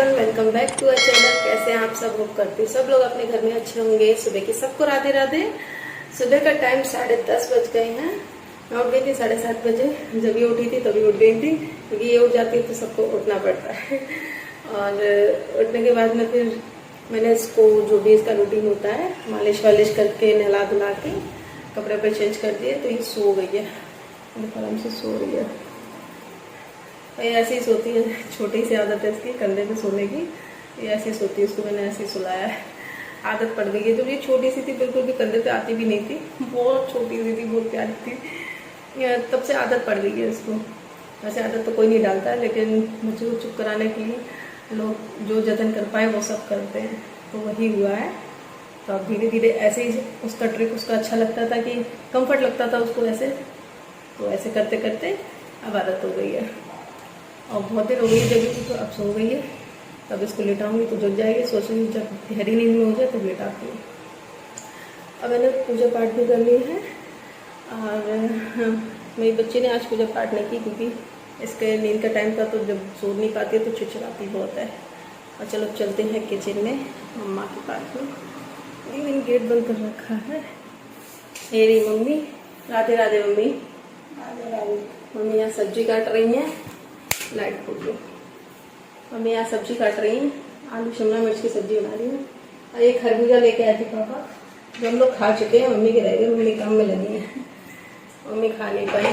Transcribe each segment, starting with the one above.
Everyone, welcome back to our channel. कैसे हैं आप सब? होप करती सब लोग अपने घर में अच्छे होंगे। सुबह की सबको राधे राधे। सुबह का टाइम 10:30 बज गए हैं। मैं उठ गई थी 7:30 बजे। जब ये उठी थी तभी उठ गई थी, क्योंकि ये उठ जाती है तो सबको उठना पड़ता है। और उठने के बाद में फिर मैंने इसको जो भी इसका रूटीन होता है मालिश वालिश करके नहला धुला के कपड़े पे चेंज कर दिए, तो ये सो गई है, आराम से सो रही है। ये ऐसे ही सोती है, छोटी सी आदत है इसकी कंधे पे सोने की। ये ऐसे ही सोती है, उसको मैंने ऐसे ही सुलाया है, आदत पड़ गई है। जब ये छोटी सी थी बिल्कुल भी कंधे पे आती भी नहीं थी, बहुत छोटी सी थी, बहुत प्यारी थी, तब से आदत पड़ गई है इसको। वैसे आदत तो कोई नहीं डालता है, लेकिन मुझे को चुप कराने के लिए लोग जो जतन कर पाए वो सब करते हैं, तो वही हुआ है। तो अब धीरे धीरे ऐसे ही उसका ट्रिक उसका अच्छा लगता था कि कंफर्ट लगता था उसको ऐसे, तो ऐसे करते करते अब आदत हो गई है। और बहुत देर हो गई जगह थी तो अब सो गई है। तब इसको लेटाऊंगी तो जग जाएगी। सोच रही जब गहरी नींद में हो जाए तब लेटाती हूँ। अब मैंने पूजा पाठ भी कर ली है। और मेरी बच्ची ने आज पूजा पाठ नहीं की, क्योंकि इसके नींद का टाइम था, तो जब सो नहीं पाती है तो चिड़चिड़ाती बहुत है। और चलो चलते हैं किचन में, मम्मा के पास में। लेकिन गेट बंद कर रखा है। ये रही mummy. Radhe Radhe mummy. Radhe Radhe. Mummy यहाँ सब्जी काट रही हैं। लाइट फूट गई। मम्मी यहाँ सब्जी काट रही हैं, आलू शिमला मिर्च की सब्जी बना रही हूँ। और एक खरबूजा लेके आए थे पापा, जो हम लोग खा चुके हैं, मम्मी के रह गए, मम्मी काम में लगी है, मम्मी खा नहीं पाई।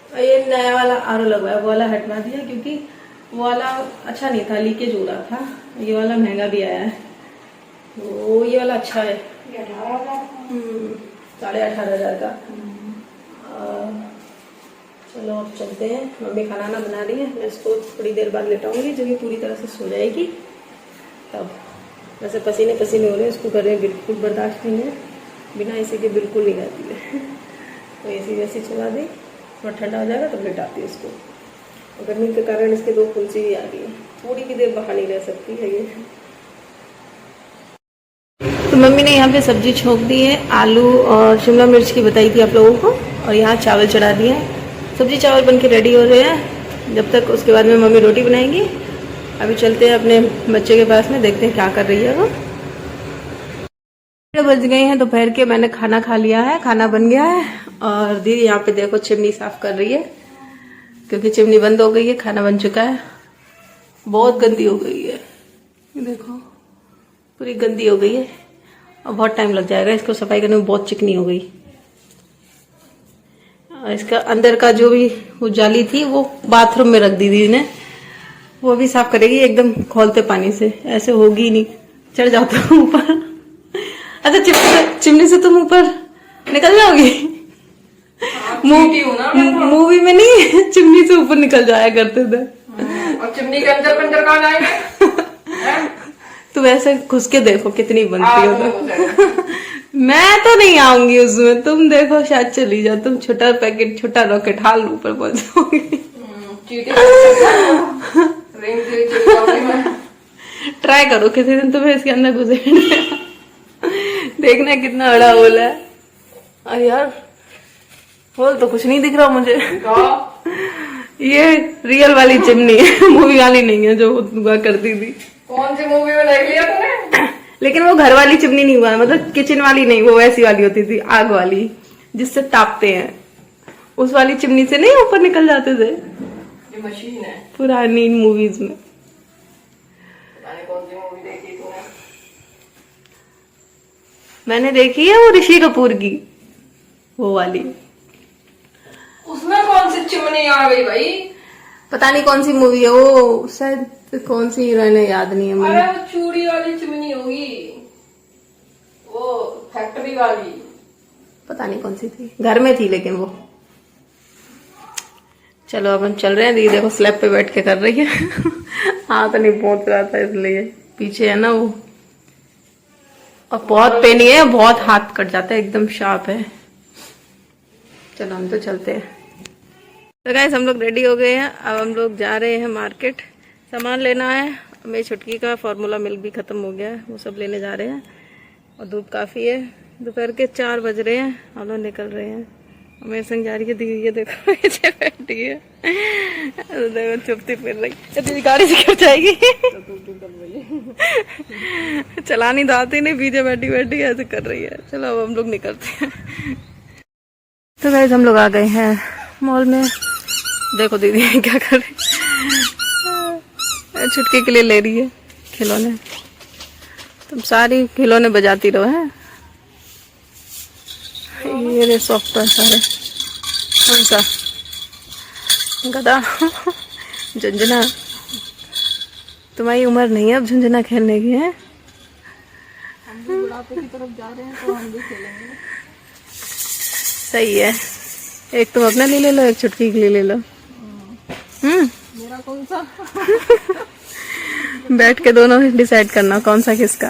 और ये नया वाला आरो लगवाया, वो वाला हटवा दिया, क्योंकि वो वाला अच्छा नहीं था, लीकेज हो रहा था। ये वाला महंगा भी आया है, तो ये वाला अच्छा है, 18,500 का। चलो अब चलते हैं। मम्मी खाना बना रही है, मैं इसको थोड़ी देर बाद लेटाऊंगी जब ये पूरी तरह से सो जाएगी तब। वैसे पसीने पसीने हो रहे हैं, इसको गर्मी बिल्कुल बर्दाश्त नहीं है, बिना एसी के बिल्कुल नहीं रहती है। तो एसी वैसे चला दी, थोड़ा ठंडा हो जाएगा तब लेटाती है इसको। और गर्मी के कारण इसके 2 फुंसी भी आ गई है, थोड़ी भी देर बाहर नहीं रह सकती है ये। तो मम्मी ने यहाँ पे सब्जी छोंक दी है, आलू और शिमला मिर्च की बताई थी आप लोगों को। और यहाँ चावल चढ़ा दिए हैं, सब्जी चावल बन के रेडी हो रहे हैं जब तक। उसके बाद में मम्मी रोटी बनाएंगी। अभी चलते हैं अपने बच्चे के पास में, देखते हैं क्या कर रही है वो। 12 बज गए हैं दोपहर के। मैंने खाना खा लिया है, खाना बन गया है। और दीदी यहाँ पे देखो चिमनी साफ कर रही है, क्योंकि चिमनी बंद हो गई है, खाना बन चुका है। बहुत गंदी हो गई है, देखो पूरी गंदी हो गई है, और बहुत टाइम लग जाएगा इसको सफाई करने में, बहुत चिकनी हो गई। इसका अंदर का जो भी वो जाली थी वो बाथरूम में रख दी दीदी ने, वो भी साफ करेगी एकदम खोलते पानी से। ऐसे होगी नहीं, चढ़ जाओ तुम ऊपर। अच्छा चिमनी से तुम ऊपर निकल जाओगी? मूवी में नहीं, चिमनी से ऊपर निकल जाया करते थे। और चिमनी के अंदर पंजर कहाँ जाएंगे? तो वैसे घुस के देखो कितनी बनती हो तो। मैं तो नहीं आऊंगी उसमें, तुम देखो शायद चली जाओ तुम। छोटा पैकेट, छोटा रॉकेट हाल ऊपर पहुंच जाओगी। ट्राई करो किसी दिन तुम्हें इसके अंदर घुसेड़ने, देखना कितना बड़ा होल है। अरे यार होल तो कुछ नहीं दिख रहा मुझे। ये रियल वाली चिमनी है, मूवी वाली नहीं है जो हुआ करती थी। कौन सी मूवी में देख लिया तूने? लेकिन वो घर वाली चिमनी नहीं हुआ, मतलब किचन वाली नहीं, वो वैसी वाली होती थी, आग वाली जिससे तापते हैं। उस वाली चिमनी से नहीं ऊपर निकल जाते थे। ये मशीन है पुरानी मूवीज में। कौन सी मूवी देखी तूने? मैंने देखी है वो ऋषि कपूर की, वो वाली। उसमें कौन सी चिमनी आ गई भाई? पता नहीं कौन सी मूवी है वो, शायद कौन सी हीरोइन है याद नहीं है मुझे। अरे वो चूड़ी वाली चिमनी होगी, वो फैक्ट्री वाली। पता नहीं कौन सी थी, घर में थी लेकिन वो। चलो अब हम चल रहे हैं। दीदी देखो स्लैब पे बैठ के कर रही है। हाथ नहीं पहुंच रहा था इसलिए, पीछे है ना वो। और बहुत पेनी है, बहुत हाथ कट जाता है, एकदम शार्प है। चलो हम तो चलते हैं। तो गाइस हम लोग रेडी हो गए हैं, अब हम लोग जा रहे हैं मार्केट, सामान लेना है। मेरी छुटकी का फार्मूला मिल्क भी खत्म हो गया है, वो सब लेने जा रहे हैं। और धूप काफ़ी है, दोपहर के 4 बज रहे हैं, हम लोग निकल रहे हैं। मेरे संग जा रही है दीदी, ये देखो पीछे बैठी है, देखो चुपती फिर रही है। दीदी गाड़ी से गिर जाएगी। चलानी तो आती नहीं, पीछे बैठी बैठी ऐसे कर रही है। चलो अब हम लोग निकलते हैं। तो गाइस हम लोग आ गए हैं मॉल में। देखो दीदी क्या कर रही है, छुटकी के लिए ले रही है खिलौने। तुम सारी खिलौने बजाती रहो हैं। ये रे सॉफ्ट है सारे। कौन सा गधा? झुंझुना। तुम्हारी उम्र नहीं है अब झुंझुना खेलने की है। हम भी बुढ़ापे की तरफ जा रहे हैं तो हम भी खेलेंगे। सही है, एक तुम अपने लिए ले लो, एक छुटकी के लिए ले लो। मेरा कौन सा? बैठ के दोनों डिसाइड करना कौन सा किसका।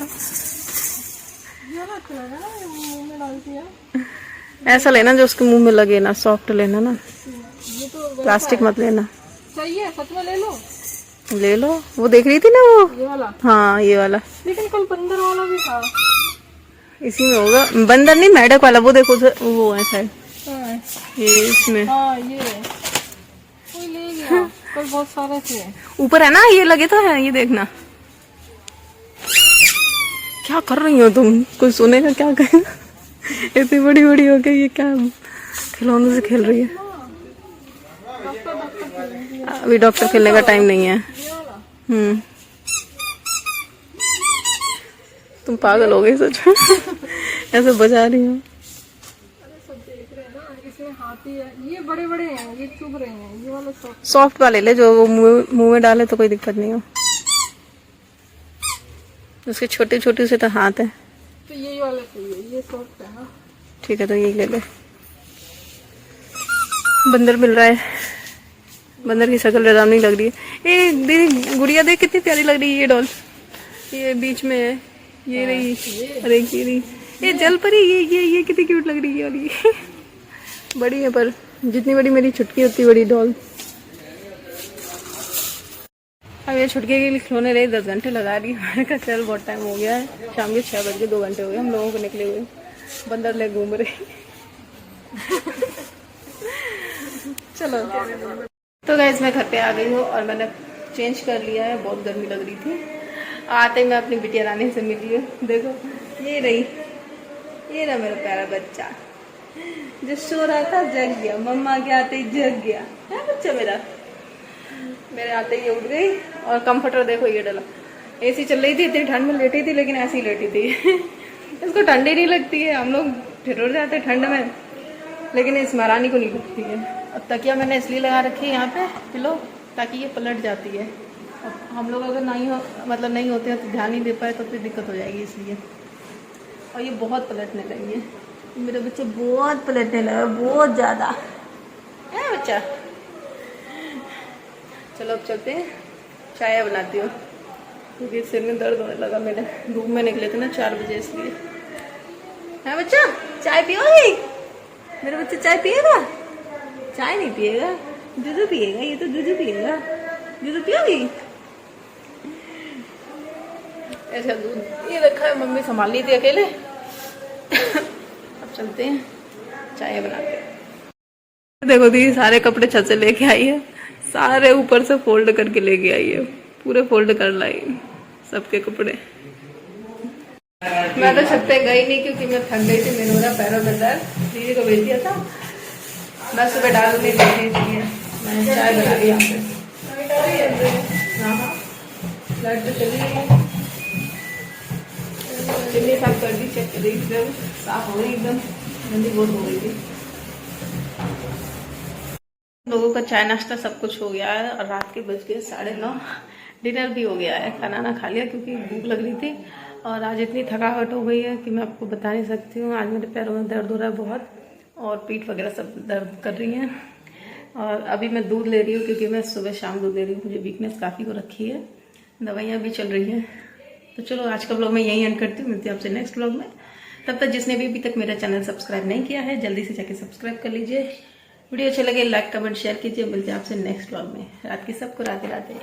मुंह में डालती है। ऐसा लेना जो उसके मुंह में लगे ना, सॉफ्ट लेना ना, ये तो प्लास्टिक मत लेना। चाहिए सच में ले लो। ले लो, वो देख रही थी ना वो। ये वाला? हाँ ये वाला। लेकिन कल बंदर वाला भी था। इसी में होगा। बंदर नहीं, मेढक वाला। वो देखो वो है शायद ये इसमें। हाँ ये कोई ले गया। कल बहुत सारे थे ऊपर है ना, ये लगे तो है। ये देखना क्या कर रही हो तुम, कोई सुनेगा क्या कहेगा। इतनी बड़ी बड़ी हो गई, ये क्या खिलौनों से खेल रही है। अभी डॉक्टर खेलने का टाइम नहीं है। तुम पागल हो गई सच में। ऐसे बजा रही हो। सब देख रहे हैं ना, इसमें हाथी है। ये बड़े बड़े हैं, ये चुभ रहे हैं। ये वाला सॉफ्ट वाले ले, जो वो मुंह में डाले तो कोई दिक्कत नहीं हो। उसके छोटे छोटे से तो हाथ है। तो यही वाला चाहिए, ये सॉफ्ट है ना। ठीक है तो यही ले ले। बंदर मिल रहा है। बंदर की शक्ल डरावनी लग रही है। ए दीदी गुड़िया देख कितनी प्यारी लग रही है ये डॉल। ये बीच में है, ये रही। अरे ये रही, ये जल परी। ये कितनी क्यूट लग रही है। और ये बड़ी है, पर जितनी बड़ी मेरी छुटकी उतनी बड़ी डॉल। अब ये छुटकी के लिए खिलौने रही 10 घंटे लगा रही है। मैंने कहा चल बहुत टाइम हो गया है, शाम के 6 बज के 2 घंटे हो गए हम लोगों को निकले हुए। बंदर ले घूम रहे। चलो तो गाइस मैं घर पे आ गई हूँ और मैंने चेंज कर लिया है। बहुत गर्मी लग रही थी। आते ही मैं अपनी बिटिया रानी से मिली हूँ। देखो ये रही, ये रहा मेरा प्यारा बच्चा जो सो रहा था, जग गया। मम्मा के आते ही जग गया है बच्चा मेरा। मेरे आते ही उठ गई। और कंफर्टर देखो ये डाला। एसी चल रही थी, इतनी ठंड में लेटी थी, लेकिन ऐसी ही लेटी थी। इसको ठंडी नहीं लगती है। हम लोग ठिठुर जाते ठंड में, लेकिन इस महारानी को नहीं लगती है। अब तकिया मैंने इसलिए लगा रखी है यहाँ पे पिलो, ताकि ये पलट जाती है। अब हम लोग अगर नहीं हो मतलब नहीं होते हैं तो ध्यान नहीं दे पाए तो फिर दिक्कत हो जाएगी, इसलिए। और ये बहुत पलटने लगी है। मेरे बच्चे बहुत पलटने लगा, बहुत ज़्यादा है बच्चा। चलो अब चलते हैं, चाय बनाती हूँ क्योंकि सिर में दर्द होने लगा मेरे। धूप में निकले थे ना 4 बजे, इसलिए। है बच्चा, चाय पियोगी? मेरा बच्चा चाय पिएगा? चाय नहीं पिएगा, दूध पिएगा। ये तो दूध पिएगा। दूध पियोगी? ऐसा दूध ये रखा है, मम्मी संभाल ली थी अकेले। अब चलते हैं, चाय बनाते हैं। देखो दी सारे कपड़े छत से लेके आई है। सारे ऊपर से फोल्ड करके लेके आई है, पूरे फोल्ड कर लाई सबके कपड़े। मैं तो छत पे गई नहीं क्योंकि मैं थक गई थी। मेरे मेरा पैरों में दर्द, दीदी को भेज दिया था। मैं सुबह डाल नहीं देती, इसलिए मैंने चाय बना ली यहाँ पे। हाँ लाइट तो चली गई। चिल्ली साफ कर दी, चेक कर दी, एकदम साफ हो गई, एकदम गंदी बहुत हो गई थी। लोगों का चाय नाश्ता सब कुछ हो गया है और रात के बज गए 9:30। डिनर भी हो गया है, खाना ना खा लिया क्योंकि भूख लग रही थी। और आज इतनी थकावट हो गई है कि मैं आपको बता नहीं सकती हूँ। आज मेरे पैरों में दर्द हो रहा है बहुत, और पीठ वगैरह सब दर्द कर रही हैं। और अभी मैं दूध ले रही हूँ क्योंकि मैं सुबह शाम दूध ले रही हूँ। मुझे वीकनेस काफ़ी हो रखी है, दवाइयाँ भी चल रही हैं। तो चलो आज का व्लॉग मैं यहीं एंड करती हूँ। मिलती हूँ आपसे नेक्स्ट व्लॉग में। तब तक जिसने भी अभी तक मेरा चैनल सब्सक्राइब नहीं किया है, जल्दी से जाके सब्सक्राइब कर लीजिए। वीडियो अच्छा लगे लाइक कमेंट शेयर कीजिए। मिलते हैं आपसे नेक्स्ट व्लॉग में। रात की सबको राधे राधे।